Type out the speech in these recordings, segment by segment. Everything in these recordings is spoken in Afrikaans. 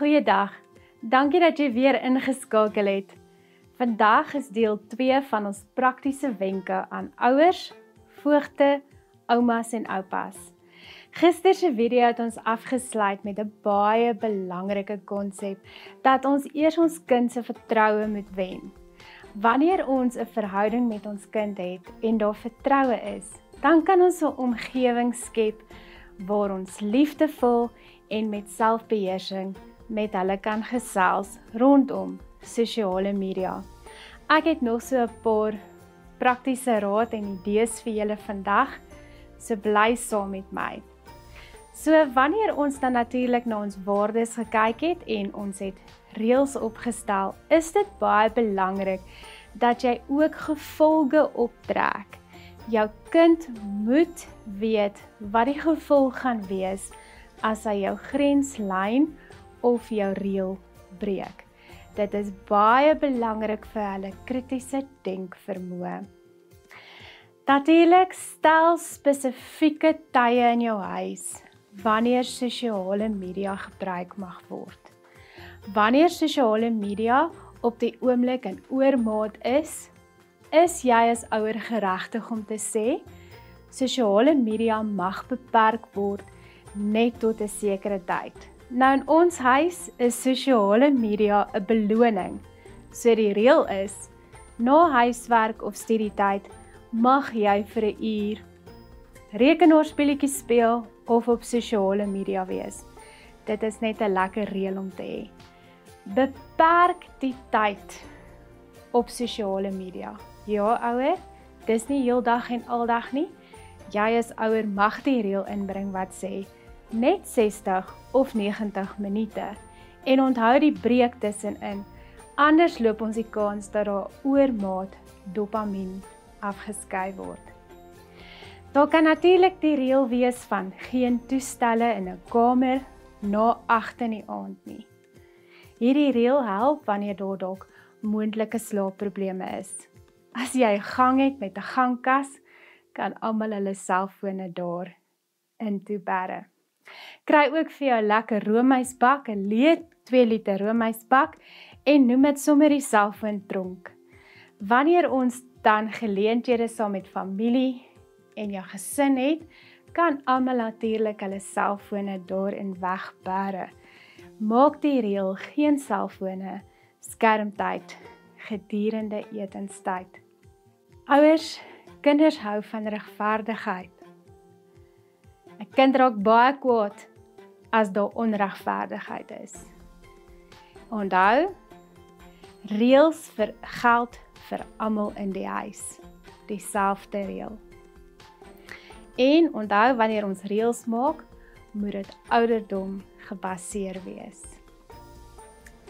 Goeiedag, dankie dat jy weer ingeskakel het. Vandag is deel 2 van ons praktiese wenke aan ouers, voogte, oumas en oupas. Gister se video het ons afgesluit met 'n baie belangrike konsep, dat ons eers ons kind se vertroue moet wen. Wanneer ons 'n verhouding met ons kind het en daar vertroue is, dan kan ons 'n omgewing skep waar ons liefdevol en met selfbeheersing met hulle kan gesels rondom sosiale media. Ek het nog so 'n paar praktiese raad en idees vir julle vandag, so bly saam met my. So wanneer ons dan natuurlik na ons waardes gekyk het en ons het reëls opgestel, is dit baie belangrik dat jy ook gevolge optrek. Jou kind moet weet wat die gevolg gaan wees as hy jou grenslyn of jou reël breek. Dit is baie belangrik vir hulle kritiese denkvermoë. Natuurlik stel spesifieke tye in jou huis wanneer sosiale media gebruik mag word. Wanneer sosiale media op die oomblik in oormaat is jy as ouer geregtig om te sê, sosiale media mag beperk word net tot 'n sekere tyd. Nou in ons huis is sosiale media 'n beloning. So die reël is, na huiswerk of studietyd mag jy vir 'n uur rekenaarspeletjies speel of op sosiale media wees. Dit is net 'n lekker reël om te hê. Beperk die tyd op sosiale media. Ja, ouer, dis nie heeldag en aldag nie. Jy as ouer mag die reël inbring wat sê net 60 of 90 minute. En onthou die breek tussenin. Anders loop ons die kans dat daar oormaat dopamien afgeskei word. Daar kan natuurlik die reël wees van geen toestelle in 'n kamer na 8 in die aand nie. Hierdie reël help wanneer daar dalk moontlike slaapprobleme is. As jy 'n gang het met 'n gangkas, kan almal hulle selfone daar intoe bære. Kry ook vir jou lekker roomysbak, 'n leë 2 liter roomysbak en noem dit sommer die selfoontronk. Wanneer ons dan geleenthede saam met familie en jou gesin het, kan almal natuurlik hulle selfone daarin wegbære. Maak die reël geen selfone, skermtyd gedurende etenstyd. Ouers, kinders hou van regverdigheid. 'n Kind raak baie kwaad as daar onregverdigheid is. Onthou, reëls vir geld vir almal in die huis. Dieselfde reël. En onthou, wanneer ons reëls maak, moet dit ouderdom gebaseer wees.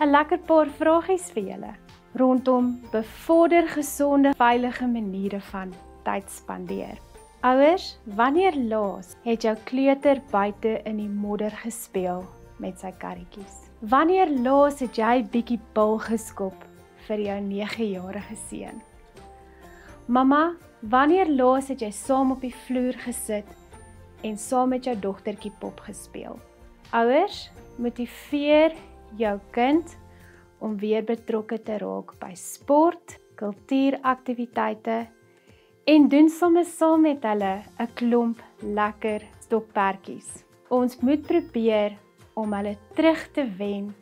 'n Lekker paar vragies vir julle rondom bevorder gesonde, veilige maniere van tyd spandeer. Ouers, wanneer laas het jou kleuter buite in die modder gespeel met sy karretjies? Wanneer laas het jy bietjie bil geskop vir jou 9-jarige seun? Mamma, wanneer laas het jy saam op die vloer gesit en saam met jou dogtertjie pop gespeel? Ouers, motiveer jou kind om weer betrokke te raak by sport, kultuuraktiwiteite en doen soms saam met hulle 'n klomp lekker stokperdjies. Ons moet probeer om hulle terug te wen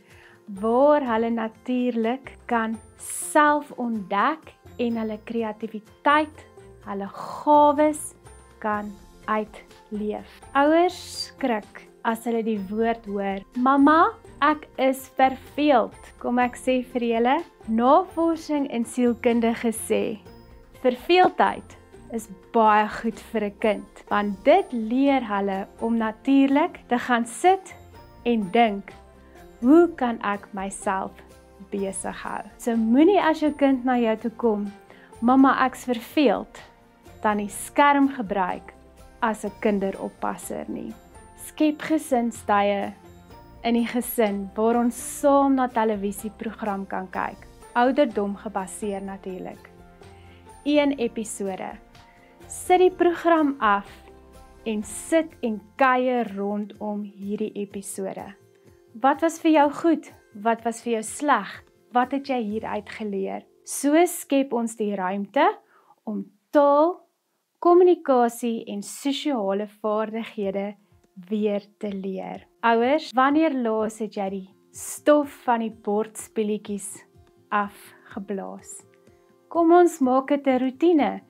waar hulle natuurlik kan self ontdek en hulle kreatiwiteit, hulle gawes kan uitleef. Ouers skrik as hulle die woord hoor, mamma, ek is verveeld. Kom ek sê vir julle, navorsing in sielkundige sê, verveeldheid is baie goed vir 'n kind, want dit leer hulle om natuurlik te gaan sit en dink, hoe kan ek myself besig hou? So moenie as jou kind na jou toe kom, mamma, ek's verveeld, dan die skerm gebruik as 'n kinderoppasser nie. Skep gesinstye in die gesin waar ons saam na televisieprogram kan kyk. Ouderdom gebaseer natuurlik. 1 episode. Sit die program af en sit en kuier rondom hierdie episode. Wat was vir jou goed? Wat was vir jou sleg? Wat het jy hieruit geleer? So skep ons die ruimte om taal, kommunikasie en sosiale vaardighede weer te leer. Ouers, wanneer laas het jy die stof van die bordspeletjies afgeblaas? Kom ons maak dit 'n roetine,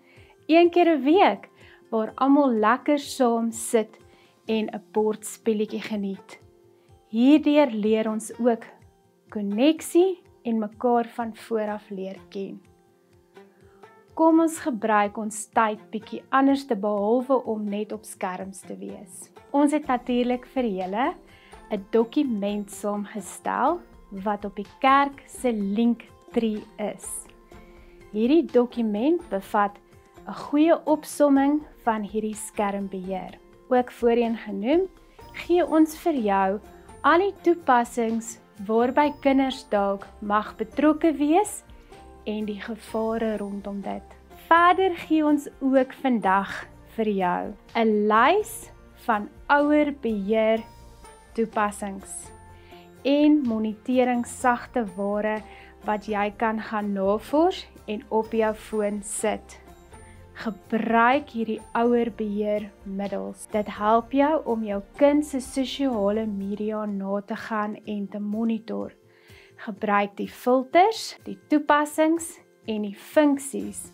1 keer 'n week, waar almal lekker saam sit en 'n bordspelletjie geniet. Hierdeur leer ons ook koneksie en mekaar van vooraf leer ken. Kom ons gebruik ons tyd bietjie anders te behalwe om net op skerms te wees. Ons het natuurlik vir julle 'n dokument saamgestel wat op die kerk se linktree is. Hierdie dokument bevat 'n goeie opsomming van hierdie skermbeheer. Ook voorheen genoem, gee ons vir jou al die toepassings waarby kinders dalk mag betrokke wees en die gevare rondom dit. Verder gee ons ook vandag vir jou 'n lys van ouerbeheer toepassings en moniteringssagte ware wat jy kan gaan navors en op jou foon sit. Gebruik hierdie ouerbeheermiddels. Dit help jou om jou kind se sosiale media na te gaan en te monitor. Gebruik die filters, die toepassings en die funksies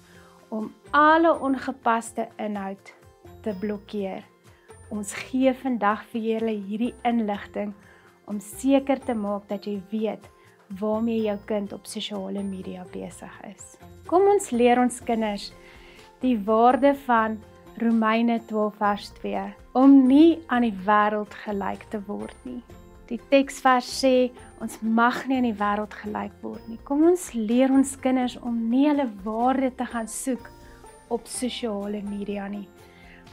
om alle ongepaste inhoud te blokkeer. Ons gee vandag vir julle hierdie inligting om seker te maak dat jy weet waarmee jou kind op sosiale media besig is. Kom ons leer ons kinders die waarde van Romeine 12 vers 2, om nie aan die wêreld gelyk te word nie. Die teksvers sê, ons mag nie aan die wêreld gelyk word nie. Kom ons leer ons kinders om nie hulle waarde te gaan soek op sosiale media nie,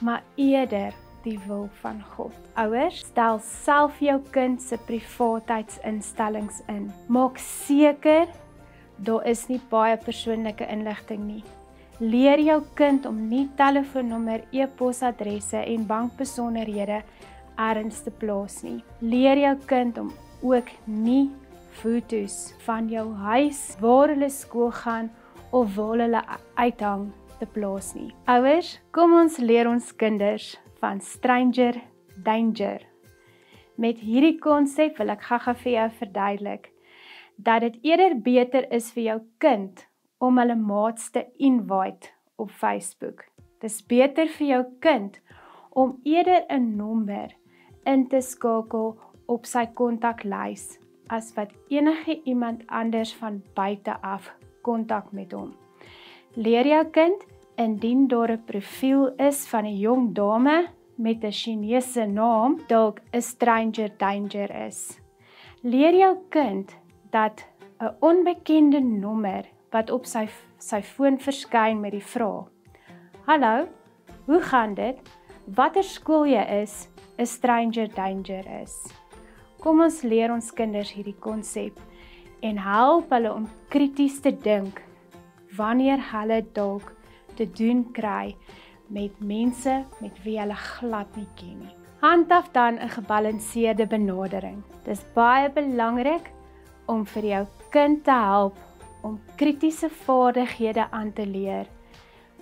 maar eerder die wil van God. Ouers, stel self jou kind se privaatheidsinstellings in. Maak seker, daar is nie baie persoonlike inligting nie. Leer jou kind om nie telefoonnommer, e-posadresse en bankbesonderhede ergens te plaas nie. Leer jou kind om ook nie foto's van jou huis, waar hulle skool gaan of waar hulle uithang te plaas nie. Ouers, kom ons leer ons kinders van stranger danger. Met hierdie konsep wil ek gaga vir jou verduidelik dat dit eerder beter is vir jou kind om hulle maats te invite op Facebook. Dis beter vir jou kind om eerder 'n nommer in te skakel op sy kontaklys as wat enige iemand anders van buite af kontak met hom. Leer jou kind, indien daar 'n profiel is van 'n jong dame met 'n Chinese naam, dalk 'n stranger danger is. Leer jou kind dat 'n onbekende nommer wat op sy foon verskyn met die vraag: "Hallo, hoe gaan dit? Watter skool jy is, 'n stranger danger is." Kom ons leer ons kinders hierdie konsep en help hulle om krities te dink wanneer hulle dalk te doen kry met mense met wie hulle glad nie ken nie. Handhaaf dan 'n gebalanseerde benadering. Dis baie belangrik om vir jou kind te help om kritiese vaardighede aan te leer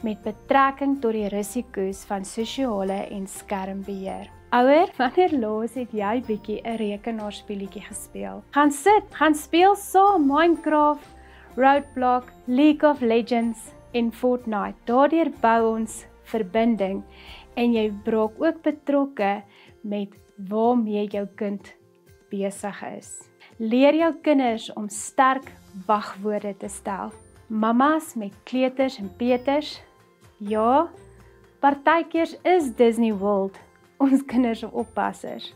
met betrekking tot die risiko's van sosiale en skermbeheer. Ouer, wanneer laas het jy bietjie 'n rekenaarspeletjie gespeel? Gaan sit, gaan speel saam Minecraft, Roadblock, League of Legends en Fortnite. Daardeur bou ons verbinding en jy raak ook betrokke met waarmee jou kind besig is. Leer jou kinders om sterk wagwoorde te stel. Mamas met kleuters en peters. Ja, partykeers is Disney World ons kinders se oppassers.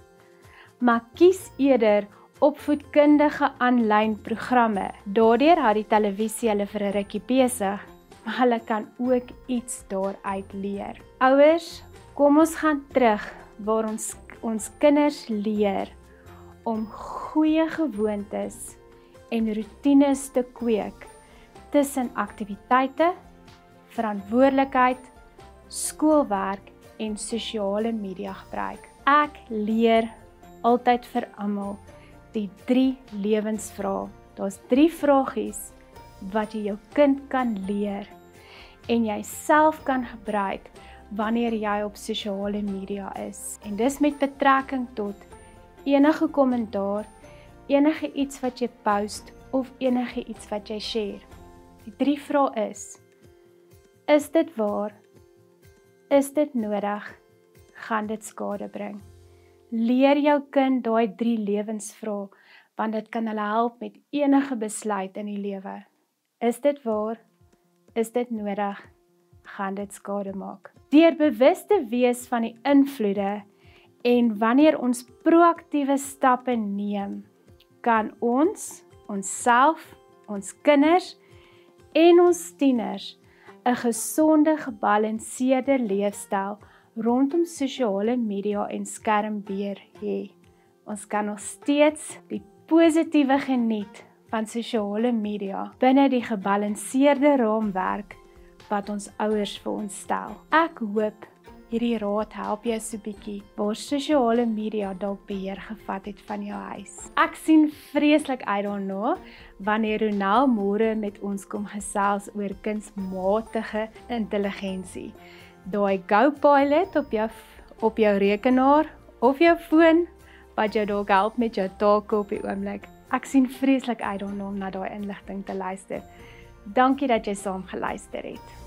Maar kies eerder opvoedkundige aanlyn programme. Daardeur hou die televisie hulle vir 'n rukkie besig, maar hulle kan ook iets daaruit leer. Ouers, kom ons gaan terug waar ons kinders leer om goeie gewoontes en rotines te kweek tussen aktiwiteite, verantwoordelikheid, skoolwerk en sosiale media gebruik. Ek leer altyd vir almal die 3 lewensvrae. Daar's 3 vragies wat jy jou kind kan leer en jy self kan gebruik wanneer jy op sosiale media is. En dis met betrekking tot enige kommentaar, enige iets wat jy post of enige iets wat jy share. Die 3 vrae is dit waar? Is dit nodig? Gaan dit skade bring? Leer jou kind daai 3 lewensvrae, want dit kan hulle help met enige besluit in die lewe. Is dit waar? Is dit nodig? Gaan dit skade maak? Deur bewus te wees van die invloede en wanneer ons proaktiewe stappe neem, kan ons, onsself, ons kinders en ons tieners 'n gesonde, gebalanseerde leefstyl rondom sosiale media en skermbeheer hê. Ons kan nog steeds die positiewe geniet van sosiale media binne die gebalanseerde raamwerk wat ons ouers vir ons stel. Ek hoop hierdie raad help jou so bietjie waar sosiale media dalk beheer gevat het van jou huis. Ek sien vreeslik uit daarna wanneer Ronel môre met ons kom gesels oor kunsmatige intelligensie. Daai Go-Pilot op jou rekenaar of jou foon wat jou dalk help met jou take op die oomblik. Ek sien vreeslik uit daarna om na daai inligting te luister. Dankie dat jy saam geluister het.